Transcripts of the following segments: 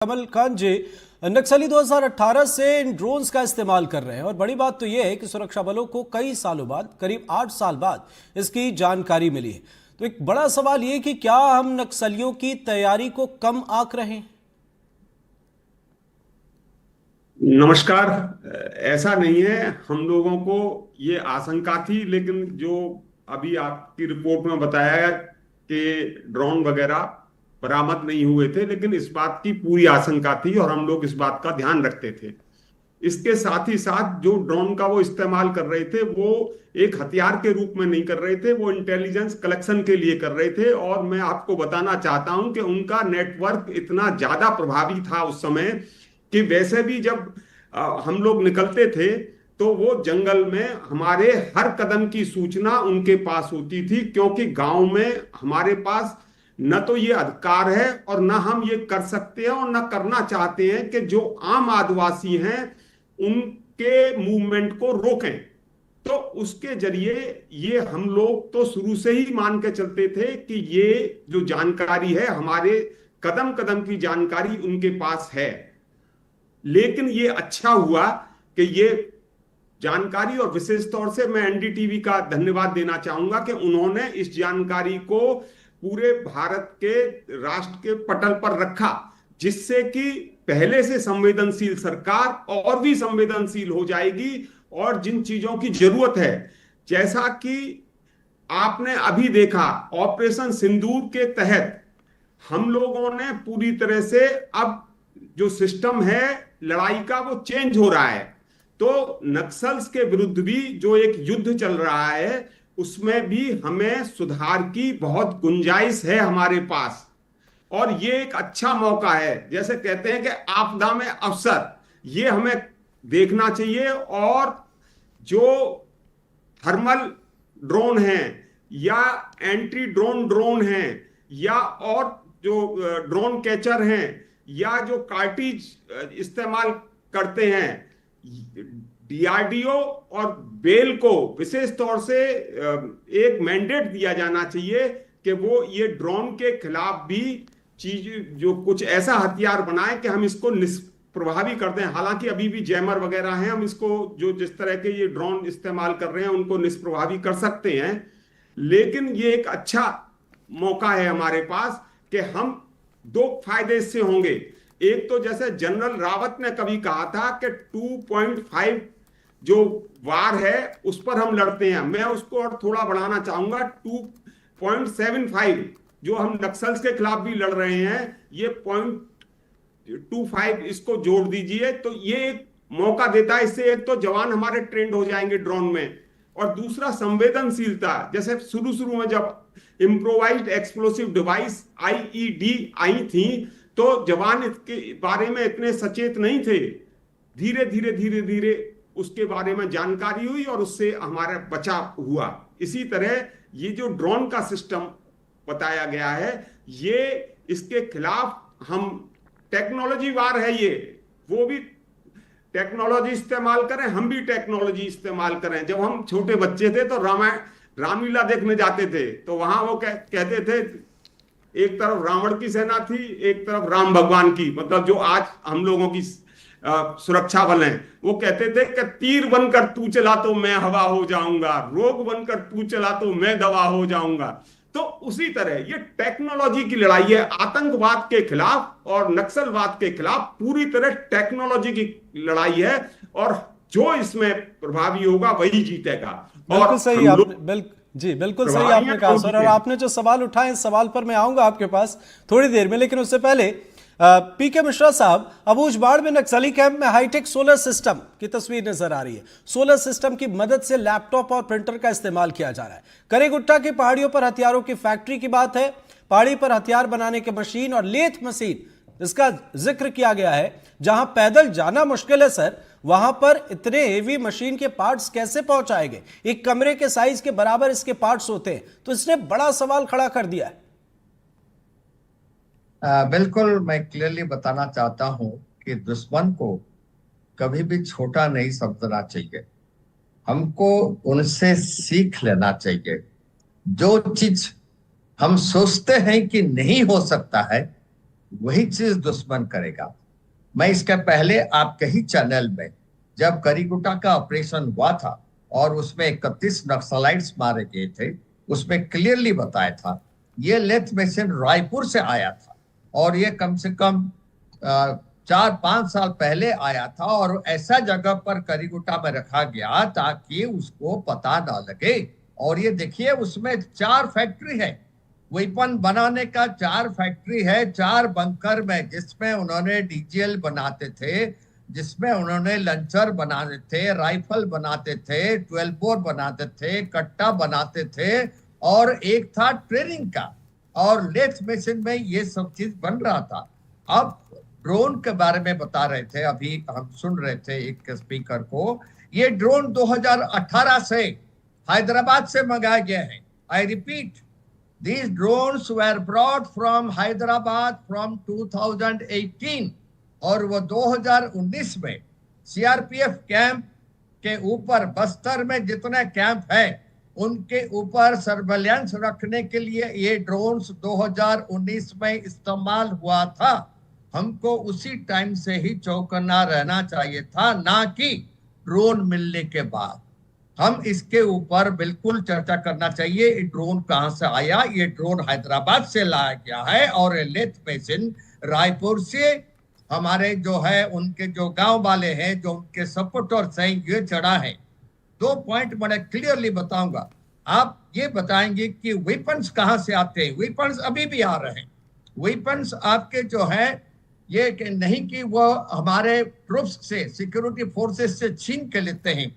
कमल खान जी, नक्सली 2018 से इन ड्रोन्स का इस्तेमाल कर रहे हैं और बड़ी बात तो यह है कि सुरक्षा बलों को कई सालों बाद, करीब 8 साल बाद इसकी जानकारी मिली है। तो एक बड़ा सवाल यह कि क्या हम नक्सलियों की तैयारी को कम आंक रहे हैं? नमस्कार। ऐसा नहीं है। हम लोगों को ये आशंका थी, लेकिन जो अभी आपकी रिपोर्ट में बताया गया कि ड्रोन वगैरह बरामद नहीं हुए थे, लेकिन इस बात की पूरी आशंका थी और हम लोग इस बात का ध्यान रखते थे। इसके साथ ही साथ जो ड्रोन का वो इस्तेमाल कर रहे थे, वो एक हथियार के रूप में नहीं कर रहे थे, वो इंटेलिजेंस कलेक्शन के लिए कर रहे थे। और मैं आपको बताना चाहता हूं कि उनका नेटवर्क इतना ज्यादा प्रभावी था उस समय कि वैसे भी जब हम लोग निकलते थे तो वो जंगल में हमारे हर कदम की सूचना उनके पास होती थी, क्योंकि गांव में हमारे पास न तो ये अधिकार है और न हम ये कर सकते हैं और न करना चाहते हैं कि जो आम आदिवासी हैं उनके मूवमेंट को रोकें। तो उसके जरिए ये हम लोग तो शुरू से ही मान के चलते थे कि ये जो जानकारी है, हमारे कदम कदम की जानकारी उनके पास है। लेकिन ये अच्छा हुआ कि ये जानकारी, और विशेष तौर से मैं एनडीटीवी का धन्यवाद देना चाहूंगा कि उन्होंने इस जानकारी को पूरे भारत के राष्ट्र के पटल पर रखा, जिससे कि पहले से संवेदनशील सरकार और भी संवेदनशील हो जाएगी। और जिन चीजों की जरूरत है, जैसा कि आपने अभी देखा ऑपरेशन सिंदूर के तहत, हम लोगों ने पूरी तरह से अब जो सिस्टम है लड़ाई का वो चेंज हो रहा है। तो नक्सल्स के विरुद्ध भी जो एक युद्ध चल रहा है, उसमें भी हमें सुधार की बहुत गुंजाइश है हमारे पास। और ये एक अच्छा मौका है, जैसे कहते हैं कि आपदा में अवसर, ये हमें देखना चाहिए। और जो थर्मल ड्रोन हैं या एंटी ड्रोन ड्रोन हैं या और जो ड्रोन कैचर हैं या जो कार्टिज इस्तेमाल करते हैं, डीआरडीओ और बेल को विशेष तौर से एक मैंडेट दिया जाना चाहिए कि वो ये ड्रोन के खिलाफ भी चीज, जो कुछ ऐसा हथियार बनाए कि हम इसको निष्प्रभावी कर दें। हालांकि अभी भी जैमर वगैरह हैं, हम इसको जो जिस तरह के ये ड्रोन इस्तेमाल कर रहे हैं उनको निष्प्रभावी कर सकते हैं। लेकिन ये एक अच्छा मौका है हमारे पास कि हम दो फायदे इससे होंगे। एक तो जैसे जनरल रावत ने कभी कहा था कि 2.5 जो वार है उस पर हम लड़ते हैं, मैं उसको और थोड़ा बढ़ाना चाहूंगा, 2.75 जो हम नक्सल्स के खिलाफ भी लड़ रहे हैं, ये 0.25 इसको जोड़ दीजिए। तो ये एक मौका देता है, इससे एक तो जवान हमारे ट्रेंड हो जाएंगे ड्रोन में, और दूसरा संवेदनशीलता। जैसे शुरू शुरू में जब इम्प्रोवाइज्ड एक्सप्लोसिव डिवाइस आईईडी आई थी, तो जवान इसके बारे में इतने सचेत नहीं थे। धीरे धीरे धीरे धीरे उसके बारे में जानकारी हुई और उससे हमारा बचाव हुआ। इसी तरह ये जो ड्रोन का सिस्टम बताया गया है, ये इसके खिलाफ हम टेक्नोलॉजी वार है, ये वो भी टेक्नोलॉजी इस्तेमाल करें, हम भी टेक्नोलॉजी इस्तेमाल करें। जब हम छोटे बच्चे थे तो रामायण रामलीला देखने जाते थे, तो वहां वो कहते थे, एक तरफ रावण की सेना थी, एक तरफ राम भगवान की, मतलब जो आज हम लोगों की सुरक्षा बल हैं, वो कहते थे कि तीर बनकर तू चला तो मैं हवा हो जाऊंगा, रोग बनकर तू चला तो मैं दवा हो जाऊंगा। तो उसी तरह ये टेक्नोलॉजी की लड़ाई है, आतंकवाद के खिलाफ और नक्सलवाद के खिलाफ पूरी तरह टेक्नोलॉजी की लड़ाई है। और जो इसमें प्रभावी होगा वही जीतेगा। बिल्कुल और सही हम आपने लोग जी बिल्कुल सही प्रभावी आपने हैं कहा तो सर। और जीतेंगे। आपने जो सवाल उठाए, इस सवाल पर मैं आऊंगा आपके पास थोड़ी देर में, लेकिन उससे पहले पीके मिश्रा साहब, अबूझबाड़ में नक्सली कैंप में हाईटेक सोलर सिस्टम की तस्वीर नजर आ रही है। सोलर सिस्टम की मदद से लैपटॉप और प्रिंटर का इस्तेमाल किया जा रहा है। करेगुट्टा की पहाड़ियों पर हथियारों की फैक्ट्री की बात है। पहाड़ी पर हथियार बनाने के मशीन और लेथ मशीन, इसका जिक्र किया गया है। जहां पैदल जाना मुश्किल है सर, वहां पर इतने हेवी मशीन के पार्ट्स कैसे पहुंचाएंगे? एक कमरे के साइज के बराबर इसके पार्ट्स होते हैं। तो इसने बड़ा सवाल खड़ा कर दिया है। बिल्कुल, मैं क्लियरली बताना चाहता हूं कि दुश्मन को कभी भी छोटा नहीं समझना चाहिए। हमको उनसे सीख लेना चाहिए। जो चीज हम सोचते हैं कि नहीं हो सकता है, वही चीज दुश्मन करेगा। मैं इसके पहले आपके ही चैनल में जब करीगुटा का ऑपरेशन हुआ था और उसमें 31 नक्सलाइट्स मारे गए थे, उसमें क्लियरली बताया था ये लेथ मशीन रायपुर से आया था और ये कम से कम 4-5 साल पहले आया था और ऐसा जगह पर करीगुटा में रखा गया ताकि उसको पता ना लगे। और ये देखिए उसमें 4 फैक्ट्री है, वेपन बनाने का 4 फैक्ट्री है, 4 बंकर में, जिसमें उन्होंने डीजीएल बनाते थे, जिसमें उन्होंने लंचर बनाते थे, राइफल बनाते थे, 12 बोर बनाते थे, कट्टा बनाते थे और एक था ट्रेनिंग का और लेथ मशीन में ये सब चीज बन रहा था। अब ड्रोन के बारे में बता रहे थे, अभी हम सुन रहे थे एक स्पीकर को, ये ड्रोन 2018 से हैदराबाद से मंगाया गया है। I repeat, these drones were brought from Hyderabad from 2018 और वो 2019 में सीआरपीएफ कैंप के ऊपर, बस्तर में जितने कैंप है उनके ऊपर सर्वेलेंस रखने के लिए ये ड्रोन्स 2019 में इस्तेमाल हुआ था। हमको उसी टाइम से ही चौकन्ना रहना चाहिए था, ना कि ड्रोन मिलने के बाद। हम इसके ऊपर बिल्कुल चर्चा करना चाहिए, ये ड्रोन कहां से आया। ये ड्रोन हैदराबाद से लाया गया है और लेथ मशीन रायपुर से हमारे जो है उनके जो गांव वाले हैं, जो उनके सपोर्टर्स हैं, ये चढ़ा है। 2 पॉइंट मैं क्लियरली बताऊंगा। आप ये बताएंगे कि वेपन्स कहां से आते हैं। वेपन्स अभी भी आ रहे हैं। वेपन्स आपके जो है ये कि नहीं कि वो हमारे ट्रूप्स से, सिक्योरिटी फोर्सेस से छीन के लेते हैं।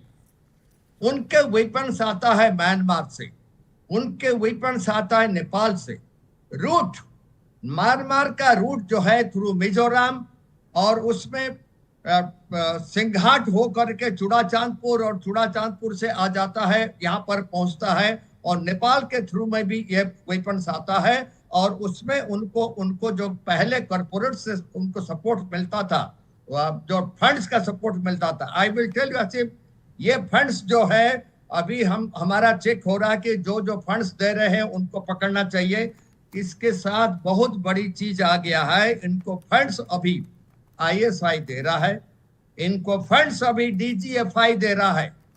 उनके वेपन्स आता है म्यांमार से, उनके वेपन्स आता है नेपाल से। रूट, म्यांमार का रूट जो है थ्रू मिजोरम और उसमें सिंघाट होकर के चूड़ाचांदपुर और चूड़ाचांदपुर से आ जाता है, यहाँ पर पहुंचता है। और नेपाल के थ्रू में भी ये वेपन्स आता है और उसमें उनको जो पहले कॉर्पोरेट से उनको सपोर्ट मिलता था, जो फंड्स का सपोर्ट मिलता था। I will tell you Asif, ये फंड्स जो है अभी हमारा चेक हो रहा है कि जो जो फंड्स दे रहे हैं उनको पकड़ना चाहिए। इसके साथ बहुत बड़ी चीज आ गया है, इनको फंड्स अभी आईएसआई दे रहा है, इनको फंड्स अभी डीजीएफआई दे रहा है।